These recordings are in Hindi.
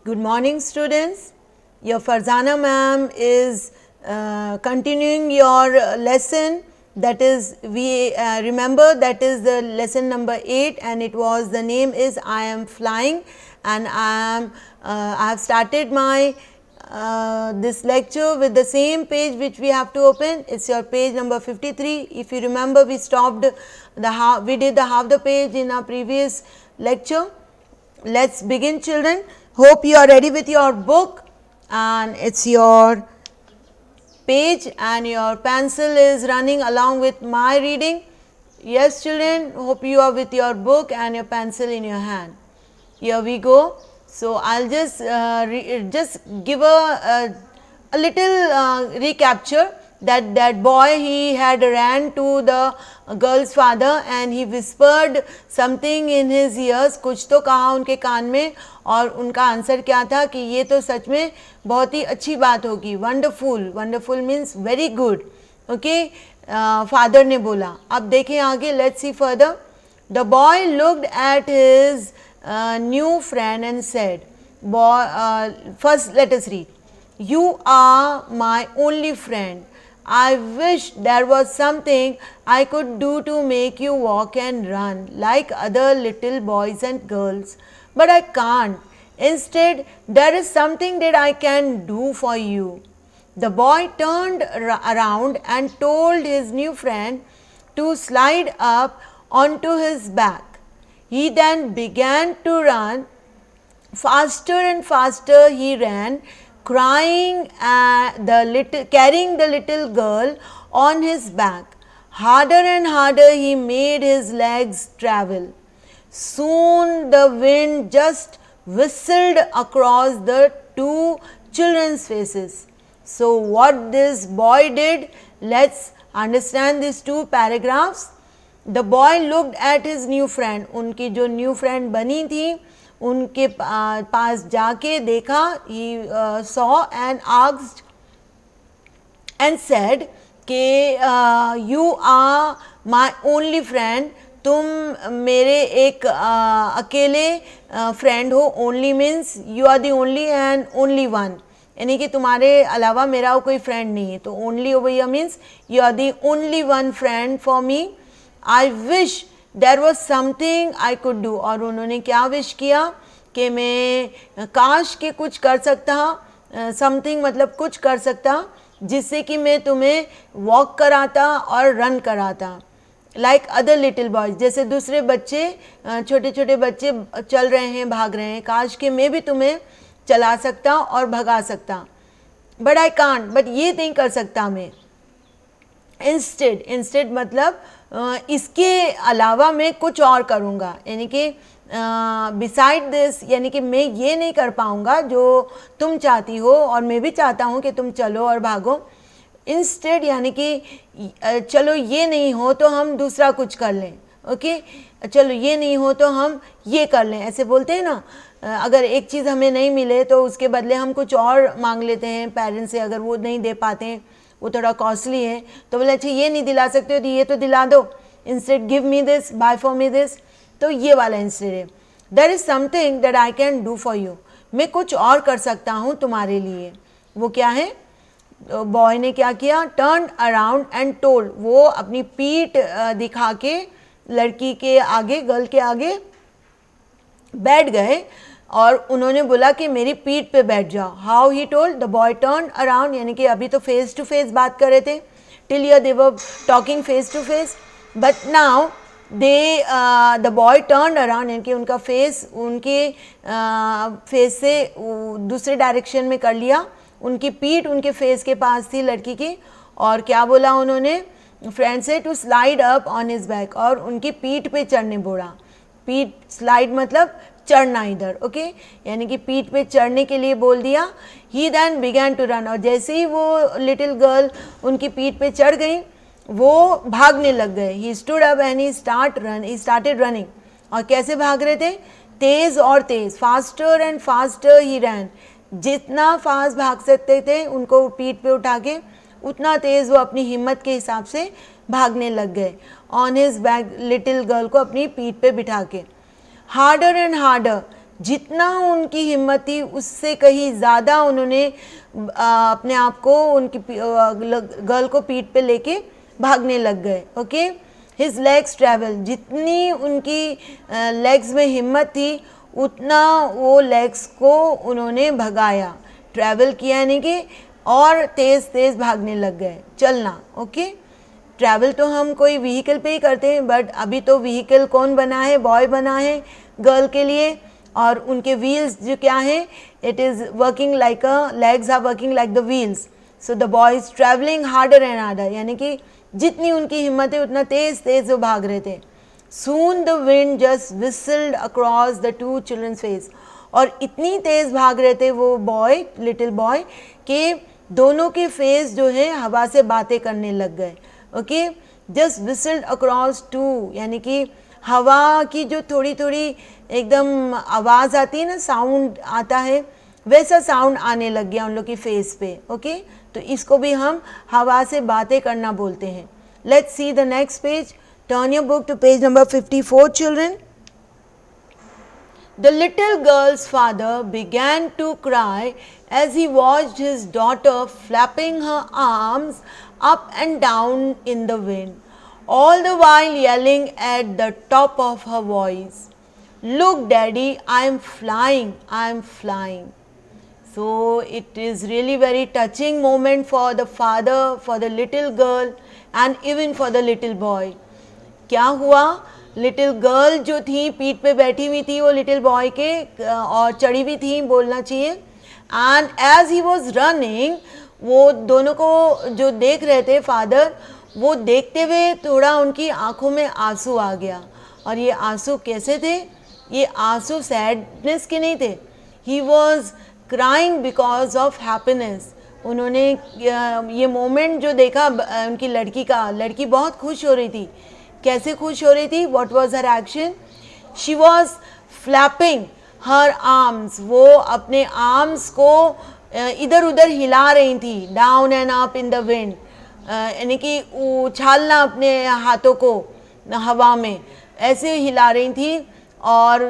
Good morning, students. Your Farzana ma'am is continuing your lesson, that is we remember that is the lesson number 8 and it was the name is I am flying, and I have started my this lecture with the same page which we have to open. It's your page number 53. If you remember, we stopped we did the half the page in our previous lecture. Let's begin, children. Hope you are ready with your book and it's your page and your pencil is running along with my reading. Yes, children, hope you are with your book and your pencil in your hand. Here we go. So I'll just give a little recapture that boy, he had ran to the girl's father and he whispered something in his ears. कुछ तो कहा उनके कान में और उनका आंसर क्या था कि ये तो सच में बहुत ही अच्छी बात होगी. Wonderful, wonderful means very good. Okay, father ने बोला. अब देखें आगे, let's see further. The boy looked at his new friend and said, first let us read. You are my only friend. I wish there was something I could do to make you walk and run like other little boys and girls, but I can't. Instead, there is something that I can do for you. The boy turned around and told his new friend to slide up onto his back. He then began to run. Faster and faster he ran, crying carrying the little girl on his back. Harder and harder he made his legs travel. Soon the wind just whistled across the two children's faces. So what this boy did, let's understand these two paragraphs. The boy looked at his new friend. उनकी जो new friend बनी थी उनके पास जाके देखा. He saw and asked and said कि you are my only friend. तुम मेरे एक अकेले friend हो. Only means you are the only and only one. यानी कि तुम्हारे अलावा मेरा कोई friend नहीं है. तो only over here means you are the only one friend for me. I wish there was something I could do. और उन्होंने क्या विश किया कि मैं काश के कुछ कर सकता. समथिंग मतलब कुछ कर सकता जिससे कि मैं तुम्हें वॉक कराता और रन कराता. लाइक अदर लिटिल बॉयज, जैसे दूसरे बच्चे, छोटे छोटे बच्चे चल रहे हैं, भाग रहे हैं. काश के मैं भी तुम्हें चला सकता और भगा सकता. बट आई कांट, बट ये नहीं कर सकता मैं. इंस्टेड मतलब इसके अलावा मैं कुछ और करूँगा. यानी कि बिसाइड दिस, यानी कि मैं ये नहीं कर पाऊँगा जो तुम चाहती हो और मैं भी चाहता हूँ कि तुम चलो और भागो. इंस्टेड यानी कि चलो ये नहीं हो तो हम दूसरा कुछ कर लें. ओके, चलो ये नहीं हो तो हम ये कर लें. ऐसे बोलते हैं ना, अगर एक चीज़ हमें नहीं मिले तो उसके बदले हम कुछ और मांग लेते हैं पेरेंट्स से. अगर वो नहीं दे पाते हैं, वो थोड़ा कॉस्टली है, तो बोले अच्छा ये नहीं दिला सकते हो तो ये तो दिला दो. Instead give me this, buy for me this. तो ये वाला इंस्टेड है. There is something that I can do for you. मैं कुछ और कर सकता हूँ तुम्हारे लिए. वो क्या है? बॉय ने क्या किया? Turn around and told. वो अपनी पीठ दिखा के लड़की के आगे, गर्ल के आगे बैठ गए और उन्होंने बोला कि मेरी पीठ पे बैठ जाओ. How he told. The boy turn around, यानी कि अभी तो फेस टू फेस बात कर रहे थे. Till here they were talking face to face, but now they the boy turn around, यानी कि उनका फेस उनके फेस से दूसरे डायरेक्शन में कर लिया. उनकी पीठ उनके फेस के पास थी लड़की की. और क्या बोला उन्होंने फ्रेंड से? To slide up on his back, और उनकी पीठ पे चढ़ने बोला. पीठ स्लाइड मतलब चढ़ना इधर. ओके, यानी कि पीठ पे चढ़ने के लिए बोल दिया. ही दैन बिगैन टू रन, और जैसे ही वो लिटिल गर्ल उनकी पीठ पे चढ़ गई वो भागने लग गए. He stood up and he started running. और कैसे भाग रहे थे? तेज़ और तेज़. फास्टर एंड फास्टर ही रैन. जितना फास्ट भाग सकते थे उनको पीठ पे उठा के, उतना तेज़ वो अपनी हिम्मत के हिसाब से भागने लग गए. On his back, little girl को अपनी पीठ पे बिठा के. हार्डर एंड हार्डर, जितना उनकी हिम्मत थी उससे कहीं ज़्यादा उन्होंने अपने आप को उनकी गर्ल को पीठ पे लेके भागने लग गए. ओके, हिज लेग्स ट्रैवल, जितनी उनकी लेग्स में हिम्मत थी उतना वो लेग्स को उन्होंने भगाया, ट्रैवल किया, यानी कि और तेज़ तेज़ भागने लग गए, चलना. ओके, ट्रैवल तो हम कोई व्हीकल पे ही करते हैं, बट अभी तो व्हीकल कौन बना है, बॉय बना है गर्ल के लिए, और उनके व्हील्स जो क्या है, it is working like a, legs are working like the wheels. So the boys travelling harder and harder, यानी कि जितनी उनकी हिम्मत है उतना तेज़ तेज़ वो भाग रहे थे. Soon the wind just whistled across the two children's face, और इतनी तेज़ भाग रहे थे वो बॉय, लिटिल बॉय, कि दोनों के फेस जो है हवा से बातें करने लग गए. Okay, just whistled across two, यानी कि हवा की जो थोड़ी थोड़ी एकदम आवाज़ आती है ना, साउंड आता है, वैसा साउंड आने लग गया उन लोग की फेस पे. ओके, तो इसको भी हम हवा से बातें करना बोलते हैं. Let's see the next page. Turn your book to page number 54, children. The little girl's father began to cry as he watched his daughter flapping her arms up and down in the wind, all the while yelling at the top of her voice, "Look, Daddy, I am flying, I am flying." So it is really very touching moment for the father, for the little girl, and even for the little boy. क्या हुआ, लिटिल गर्ल जो थी पीठ पे बैठी हुई थी वो लिटिल बॉय के और चढ़ी हुई थी बोलना चाहिए, and as he was running, वो दोनों को जो देख रहे थे फादर, वो देखते हुए थोड़ा उनकी आंखों में आंसू आ गया. और ये आंसू कैसे थे, ये आंसू सैडनेस के नहीं थे, he was crying because of happiness. उन्होंने ये मोमेंट जो देखा उनकी लड़की का, लड़की बहुत खुश हो रही थी. कैसे खुश हो रही थी, what was her action, she was flapping her arms, वो अपने आर्म्स को इधर उधर हिला रही थी, down and up in the wind, यानी कि उछालना अपने हाथों को हवा में, ऐसे हिला रही थी, और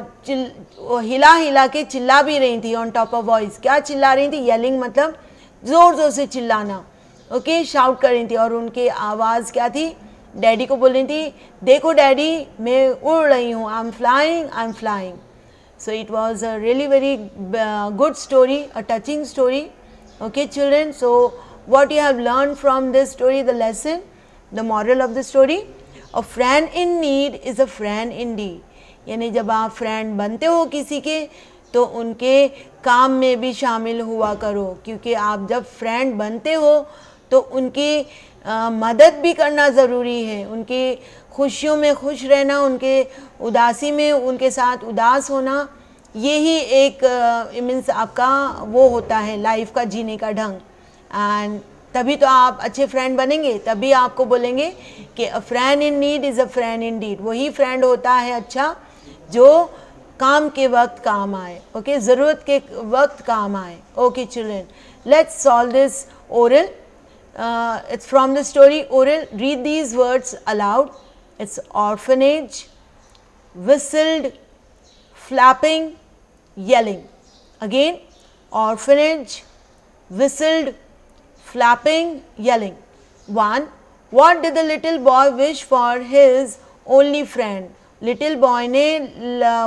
हिला हिला के चिल्ला भी रही थी ऑन टॉप ऑफ वॉइस. क्या चिल्ला रही थी, येलिंग मतलब ज़ोर ज़ोर से चिल्लाना. ओके, शाउट कर रही थी, और उनकी आवाज़ क्या थी, डैडी को बोल रही थी, देखो डैडी मैं उड़ रही हूँ, I am flying, I am flying. So it was a really very good story, a touching story. Okay children, so what you have learned from this story, the lesson, the moral of the story, a friend in need is a friend indeed. यानी जब आप फ्रेंड बनते हो किसी के, तो उनके काम में भी शामिल हुआ करो, क्योंकि आप जब फ्रेंड बनते हो तो उनकी मदद भी करना ज़रूरी है. उनकी खुशियों में खुश रहना, उनके उदासी में उनके साथ उदास होना, यही एक मीन्स आपका वो होता है लाइफ का जीने का ढंग. एंड तभी तो आप अच्छे फ्रेंड बनेंगे, तभी आपको बोलेंगे कि a friend in need is a friend in deed. वही फ्रेंड होता है अच्छा जो काम के वक्त काम आए. ओके, ज़रूरत के वक्त काम आए. Okay children, let's solve this oral. It's from the story oral. Read these words aloud. It's orphanage, whistled, flapping, yelling. Again, orphanage, whistled, flapping, yelling. 1. What did the little boy wish for his only friend? Little boy ने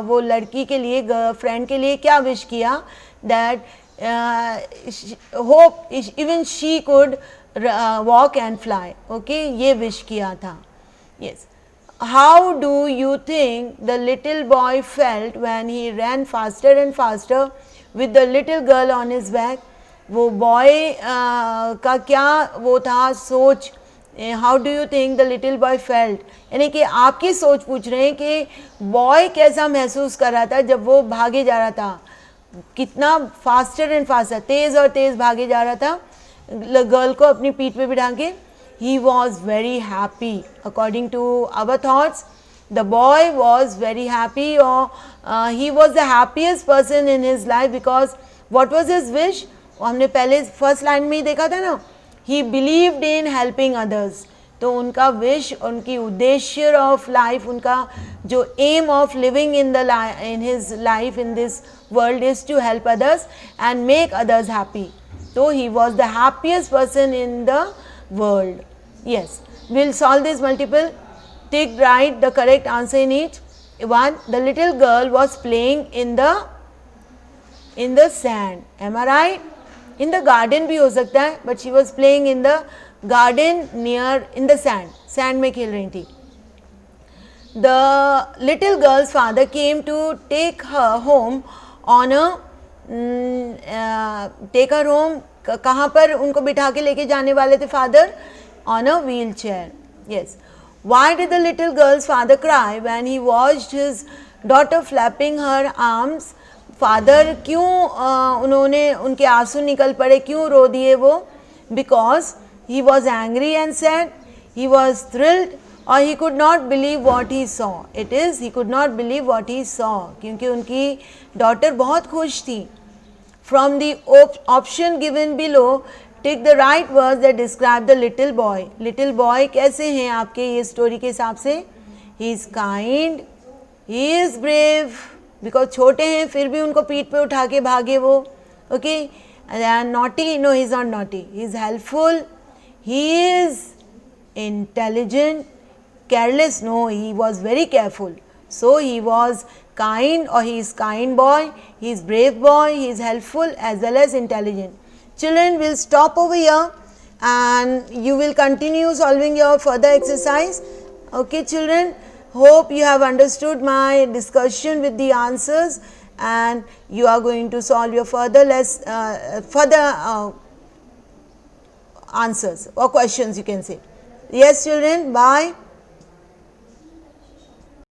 वो लड़की के लिए, फ्रेंड के लिए क्या विश किया, that hope even she could walk and fly. Okay, ये विश किया था. Yes. How do you think the little boy felt when he ran faster and faster with the little girl on his back? वो बॉय का क्या वो था सोच, how do you think the little boy felt, यानी कि आपकी सोच पूछ रहे हैं कि बॉय कैसा महसूस कर रहा था जब वो भागे जा रहा था, कितना फास्टर एंड फास्टर, तेज़ और तेज़ भागे जा रहा था गर्ल को अपनी पीठ पे बिठा के. He was very happy according to our thoughts. The boy was very happy, और he was the happiest person in his life, because what was his wish, हमने पहले फर्स्ट लाइन में ही देखा था ना, he believed in helping others. तो उनका विश, उनकी उद्देश्य ऑफ लाइफ, उनका जो aim of living in his life in this world is to help others and make others happy. तो ही was the happiest person in the world. Yes, we'll solve this multiple. Take right the correct answer in each. One, the little girl was playing in the sand. Am I right? In the garden भी हो सकता है, but she was playing in the garden near in the sand. Sand में खेल रही थी. The little girl's father came to take her home on a take her home. कहाँ पर उनको बिठा के लेके जाने वाले थे father? On a wheelchair. Yes. Why did the little girl's father cry when he watched his daughter flapping her arms? Father क्यों उन्होंने उनके आंसू निकल पड़े, क्यों रो दिए वो? Because he was angry and sad, he was thrilled, or he could not believe what he saw. It is he could not believe what he saw, क्योंकि उनकी daughter बहुत खुश थी. From the option given below, take the right words that describe the little boy. Little boy कैसे हैं आपके ये स्टोरी के हिसाब से? He is kind, he is brave, because छोटे हैं फिर भी उनको पीठ पे उठा के भागे वो. Okay, and naughty? No, he is not naughty. He is helpful, he is intelligent. Careless? No, he was very careful. So he was kind, or he is kind boy, he is brave boy, he is helpful as well as intelligent. Children, will stop over here and you will continue solving your further exercise. Okay children, hope you have understood my discussion with the answers and you are going to solve your further answers or questions, you can say. Yes children, bye.